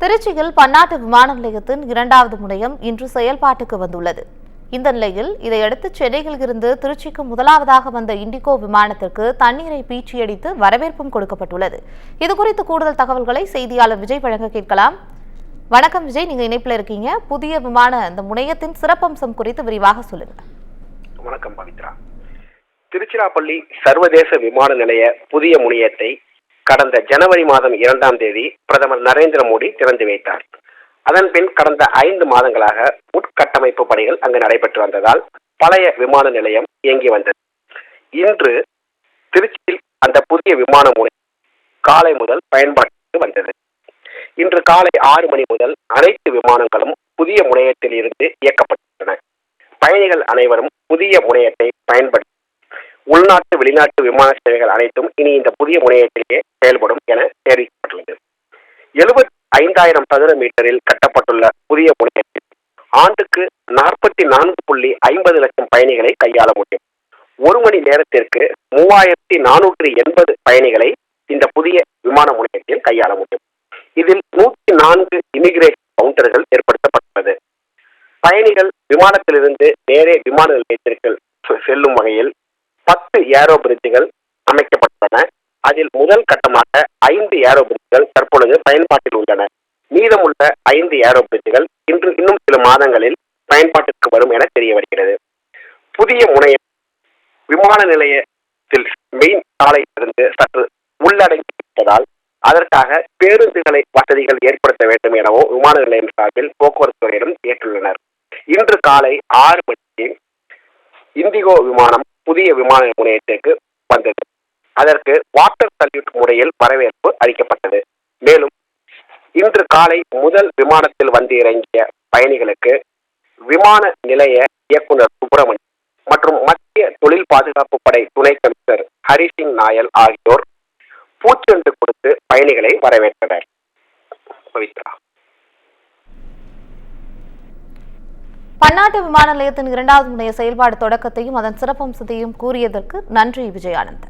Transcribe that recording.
திருச்சியில் பன்னாட்டு விமான நிலையத்தின் இரண்டாவது முனையம் இன்று செயல்பாட்டுக்கு வந்துள்ளது. இந்த நிலையில் இதையடுத்து சென்னையில் இருந்து திருச்சிக்கு முதலாவதாக வந்த இண்டிகோ விமானத்திற்கு தண்ணீரை பீச்சியடித்து வரவேற்பும் கொடுக்கப்பட்டுள்ளது. இதுகுறித்து கூடுதல் தகவல்களை செய்தியாளர் விஜய் வழங்க கேட்கலாம். வணக்கம் விஜய், நீங்க இணைப்பில் இருக்கீங்க. புதிய விமான இந்த முனையத்தின் சிறப்பம்சம் குறித்து விரிவாக சொல்லுங்க. வணக்கம் பவித்ரா. திருச்சிராப்பள்ளி சர்வதேச விமான நிலைய புதிய முனையத்தை கடந்த ஜனவரி மாதம் 2ஆம் தேதி பிரதமர் நரேந்திர மோடி திறந்து வைத்தார். அதன்பின் கடந்த 5 மாதங்களாக உட்கட்டமைப்பு பணிகள் அங்கு நடைபெற்று வந்ததால் பழைய விமான நிலையம் இயங்கி வந்தது. இன்று திருச்சியில் அந்த புதிய விமான முனையம் காலை முதல் பயன்பாட்டுக்கு வந்தது. இன்று காலை 6 மணி முதல் அனைத்து விமானங்களும் புதிய முனையத்தில் இருந்து இயக்கப்பட்டன. பயணிகள் அனைவரும் புதிய முனையத்தை பயன்படுத்தி உள்நாட்டு வெளிநாட்டு விமான சேவைகள் அனைத்தும் இனி இந்த புதிய முனையத்திலேயே செயல்படும் என தெரிவிக்கப்பட்டுள்ளது. 75,000 சதுர மீட்டரில் கட்டப்பட்டுள்ள புதிய முனையத்தில் ஆண்டுக்கு 44.50 லட்சம் பயணிகளை கையாள முடியும். 1 மணி நேரத்திற்கு 3,480 பயணிகளை இந்த புதிய விமான முனையத்தில் கையாள முடியும். இதில் 104 இமிகிரேஷன் கவுண்டர்கள் ஏற்படுத்தப்பட்டுள்ளது. பயணிகள் விமானத்திலிருந்து நேரே விமான நிலையத்திற்கு செல்லும் வகையில் 10 ஏரோ பிரிட்ஜுகள் அமைக்கப்பட்டுள்ளன. அதில் முதல் கட்டமாக 5 ஏரோ பிரிட்ஜுகள் தற்பொழுது பயன்பாட்டில் உள்ளன. மீதமுள்ள 5 ஏரோ பிரிட்ஜுகள் இன்னும் சில மாதங்களில் பயன்பாட்டிற்கு வரும் என தெரிய வருகிறது. புதிய முனையம் விமான நிலையத்தில் மெயின் சாலையிலிருந்து சற்று உள்ளடங்கி இருப்பதால் அதற்காக பேருந்துகளை வசதிகள் ஏற்படுத்த வேண்டும் எனவும் விமான நிலையம் சார்பில் போக்குவரத்து துறையிடம் கேட்டுள்ளனர். இன்று காலை 6 மணிக்கு இண்டிகோ விமானம் புதிய விமான முனையத்திற்கு வந்தது. அதற்கு வாட்டர் சல்யூட் முறையில் வரவேற்பு அளிக்கப்பட்டது. மேலும் இன்று காலை முதல் விமானத்தில் வந்து இறங்கிய பயணிகளுக்கு விமான நிலைய இயக்குனர் சுப்பிரமணியன் மற்றும் மத்திய தொழில் பாதுகாப்பு படை துணை கமிஷனர் ஹரிசிங் நாயல் ஆகியோர் பூச்செண்டு கொடுத்து பயணிகளை வரவேற்றனர். பவித்ரா. பன்னாட்டு விமான நிலையத்தின் இரண்டாவது முனைய செயல்பாடு தொடக்கத்தையும் அதன் சிறப்பம்சத்தையும் கூறியதற்கு நன்றி விஜயானந்த்.